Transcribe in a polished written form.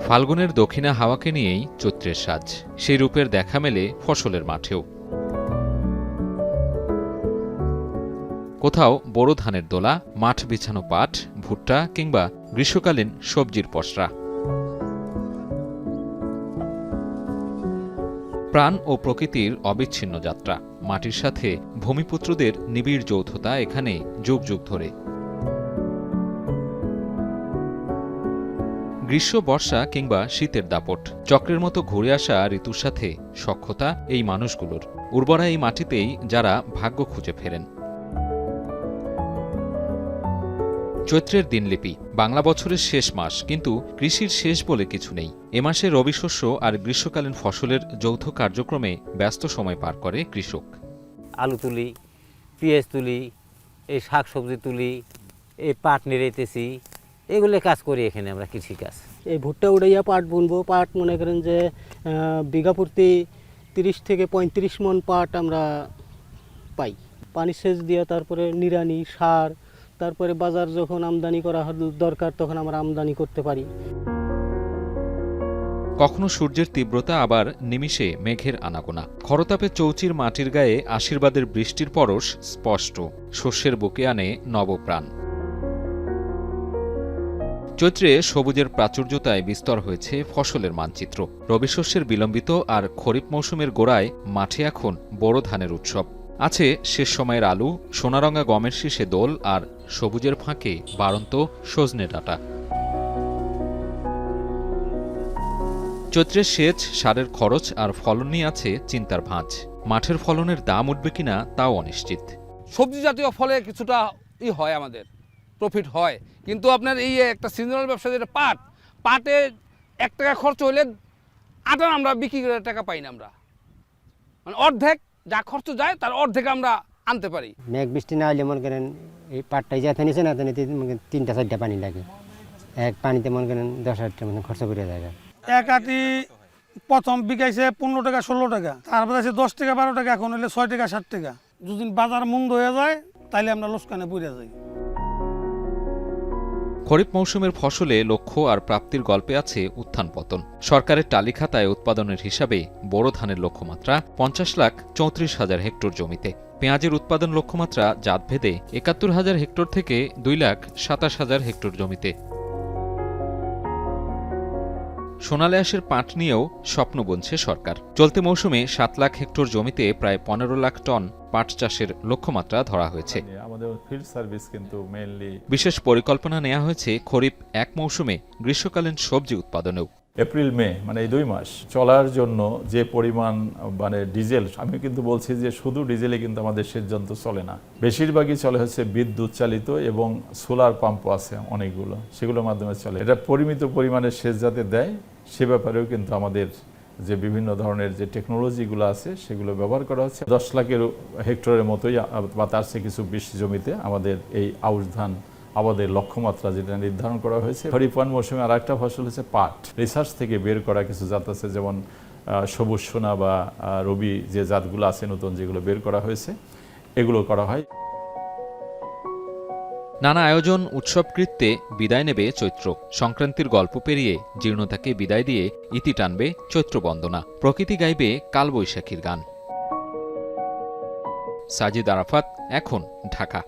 ফাল্গুনের দক্ষিণা হাওয়াকে নিয়েই চৈত্রের সাজ, সেই রূপের দেখা মেলে ফসলের মাঠেও। কোথাও বোরো ধানের দোলা, মাঠ বিছানো পাট, ভুট্টা কিংবা গ্রীষ্মকালীন সবজির পসরা। প্রাণ ও প্রকৃতির অবিচ্ছিন্ন যাত্রা, মাটির সাথে ভূমিপুত্রদের নিবিড় যৌথতা এখানে যুগ যুগ ধরে। গ্রীষ্ম, বর্ষা কিংবা শীতের দাপট, চক্রের মতো ঘুরে আসা ঋতুর সাথে সখ্যতা এই মানুষগুলোর। উর্বরা এই মাটিতেই যারা ভাগ্য খুঁজে ফেরেন। চৈত্রের দিনলিপি, বাংলা বছরের শেষ মাস, কিন্তু কৃষির শেষ বলে কিছু নেই। এ মাসে রবি শস্য আর গ্রীষ্মকালীন ফসলের যৌথ কার্যক্রমে ব্যস্ত সময় পার করে কৃষক। আলু তুলি, পেঁয়াজ তুলি, এই শাক সবজি তুলি, এই পাট নেড়েতেছি, এগুলো কাজ করি এখানে আমরা কৃষিকাজ। এই ভুট্টা উড়াইয়া পাট বুনবো। পাট মনে করেন যে বিঘা প্রতি 30 থেকে 35 মন পাট আমরা পাই। পানি সেচ দিয়া, তারপরে নিড়ানি, সার, তারপরে বাজার যখন আমদানি করা দরকার তখন আমরা আমদানি করতে পারি। কখনো সূর্যের তীব্রতা, আবার নিমিষে মেঘের আনাগোনা। খরতাপে চৌচির মাটির গায়ে আশীর্বাদের বৃষ্টির পরশ স্পষ্ট, শস্যের বুকে আনে নবপ্রাণ। চৈত্রে সবুজের প্রাচুর্যতায় বিস্তর হয়েছে ফসলের মানচিত্র। রবি শস্যের বিলম্বিত আর খরিফ মৌসুমের গোড়ায় মাঠে এখন বোরো ধানের উৎসব। আছে শেষ সময়ের আলু, সোনারঙা গমের শীষে দোল, আর সবুজের ফাঁকে বাড়ন্ত সজনে ডাঁটা। চৈত্রের সেচ, সারের খরচ আর ফলন নিয়ে আছে চিন্তার ভাঁজ। মাঠের ফলনের দাম উঠবে কিনা তাও অনিশ্চিত। সবজি জাতীয় ফলে কিছুটা হয়, আমাদের প্রফিট হয়, কিন্তু আপনার এই একটা সিজনাল ব্যবসা যেটা পাটে 1 টাকা খরচ হইলে আটা আমরা বিক্রি করে টাকা পাই না। আমরা মানে অর্ধেক যা খরচ যায় তার অর্ধেক আমরা আনতে পারি। মেঘ বৃষ্টি না হলে মনে করেন এই পাটটাই যাতে নিচে না 3-4টা পানি লাগে। এক পানিতে মনে করেন 10-8টা মানে খরচ করে যায়। এক আটি প্রথম বিকাইছে 15 টাকা 16 টাকা, তারপরে আছে 10 টাকা 12 টাকা, এখন হলে 6 টাকা 7 টাকা। যদি বাজার মন্দ হয়ে যায় তাহলে আমরা লোকসানে পড়ে যাই। খরিফ মৌসুমের ফসলে লক্ষ্য আর প্রাপ্তির গল্পে আছে উত্থান পতন। সরকারের টালিখাতায় উৎপাদনের হিসাবে বোরো ধানের লক্ষ্যমাত্রা 50,34,000 হেক্টর জমিতে। পেঁয়াজের উৎপাদন লক্ষ্যমাত্রা জাতভেদে 71,000 হেক্টর থেকে 2,27,000 হেক্টর জমিতে। সোনালী আঁশের পাট নিয়েও স্বপ্ন বুনছে সরকার। চলতি মৌসুমে 7 লাখ হেক্টর জমিতে প্রায় 15 লাখ টন পাট চাষের লক্ষ্যমাত্রা ধরা হয়েছে। বিশেষ পরিকল্পনা নেওয়া হয়েছে খরিফ 1 মৌসুমে গ্রীষ্মকালীন সবজি উৎপাদনেও। এপ্রিল মে মানে এই 2 মাস চলার জন্য যে পরিমাণ মানে ডিজেল, আমি কিন্তু বলছি যে শুধু ডিজেলে কিন্তু আমাদের সেচ যন্ত্র চলে না, বেশিরভাগই চলে হচ্ছে বিদ্যুৎ চালিত এবং সোলার পাম্পও আছে অনেকগুলো, সেগুলোর মাধ্যমে চলে। এটা পরিমিত পরিমাণে সেচ যাতে দেয় সে ব্যাপারেও কিন্তু আমাদের যে বিভিন্ন ধরনের যে টেকনোলজিগুলো আছে সেগুলো ব্যবহার করা হচ্ছে। 10 লাখের হেক্টরের মতোই বা তার চেয়ে কিছু বেশি জমিতে আমাদের এই আউশ ধান আমাদের লক্ষ্যমাত্রা যেটা নির্ধারণ করা হয়েছে। খরিফ মৌসুমে আর একটা ফসল হচ্ছে পাট। রিসার্চ থেকে বের করা কিছু জাত আছে, যেমন সবুজ সোনা বা রবি যে জাতগুলো আছে নতুন যেগুলো বের করা হয়েছে, এগুলো করা হয়। নানা আয়োজন, উৎসবকৃত্যে বিদায় নেবে চৈত্র। সংক্রান্তির গল্প পেরিয়ে জীর্ণতাকে বিদায় দিয়ে ইতি টানবে চৈত্র বন্দনা। প্রকৃতি গাইবে কালবৈশাখীর গান। সাজিদ আরাফাত, এখন, ঢাকা।